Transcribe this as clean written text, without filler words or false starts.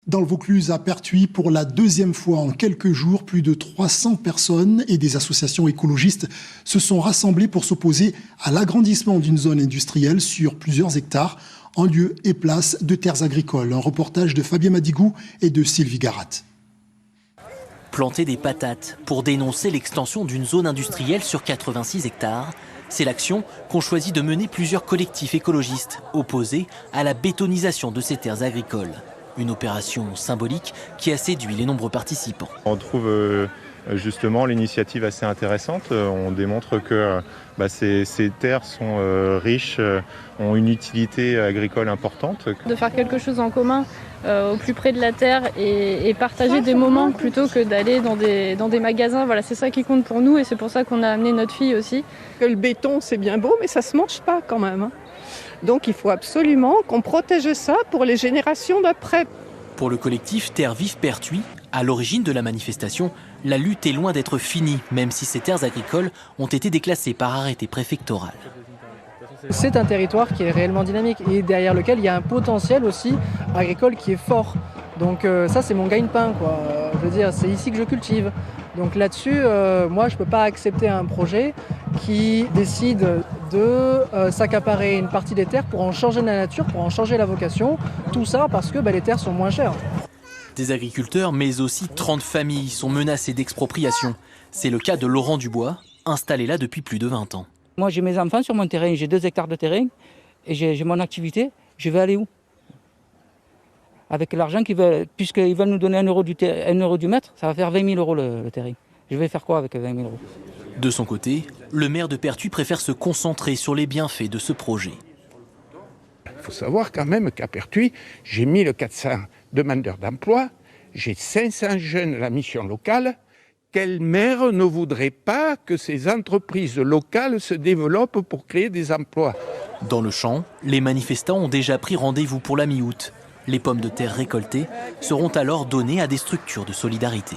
Dans le Vaucluse, à Pertuis, pour la deuxième fois en quelques jours, plus de 300 personnes et des associations écologistes se sont rassemblées pour s'opposer à l'agrandissement d'une zone industrielle sur plusieurs hectares en lieu et place de terres agricoles. Un reportage de Fabien Madigou et de Sylvie Garat. Planter des patates pour dénoncer l'extension d'une zone industrielle sur 86 hectares, c'est l'action qu'ont choisi de mener plusieurs collectifs écologistes opposés à la bétonisation de ces terres agricoles. Une opération symbolique qui a séduit les nombreux participants. On trouve justement l'initiative assez intéressante. On démontre que ces terres sont riches, ont une utilité agricole importante. De faire quelque chose en commun au plus près de la terre et partager des moments plutôt que d'aller dans des magasins. Voilà, c'est ça qui compte pour nous et c'est pour ça qu'on a amené notre fille aussi. Le béton, c'est bien beau, mais ça se mange pas quand même. Donc il faut absolument qu'on protège ça pour les générations d'après. Pour le collectif Terre Vive Pertuis, à l'origine de la manifestation, la lutte est loin d'être finie, même si ces terres agricoles ont été déclassées par arrêté préfectoral. C'est un territoire qui est réellement dynamique et derrière lequel il y a un potentiel aussi agricole qui est fort. Donc ça, c'est mon gagne-pain, quoi. Je veux dire, c'est ici que je cultive. Donc là-dessus, moi, je ne peux pas accepter un projet qui décide de s'accaparer une partie des terres pour en changer la nature, pour en changer la vocation. Tout ça parce que les terres sont moins chères. Des agriculteurs, mais aussi 30 familles sont menacées d'expropriation. C'est le cas de Laurent Dubois, installé là depuis plus de 20 ans. Moi, j'ai mes enfants sur mon terrain, j'ai 2 hectares de terrain et j'ai mon activité. Je vais aller où? Avec l'argent puisqu'ils veulent nous donner 1 euro du mètre, ça va faire 20 000 euros le terrain. Je vais faire quoi avec 20 000 euros? De son côté, le maire de Pertuis préfère se concentrer sur les bienfaits de ce projet. Il faut savoir quand même qu'à Pertuis, j'ai 1400 demandeurs d'emploi, j'ai 500 jeunes à la mission locale. Quel maire ne voudrait pas que ces entreprises locales se développent pour créer des emplois? Dans le champ, les manifestants ont déjà pris rendez-vous pour la mi-août. Les pommes de terre récoltées seront alors données à des structures de solidarité.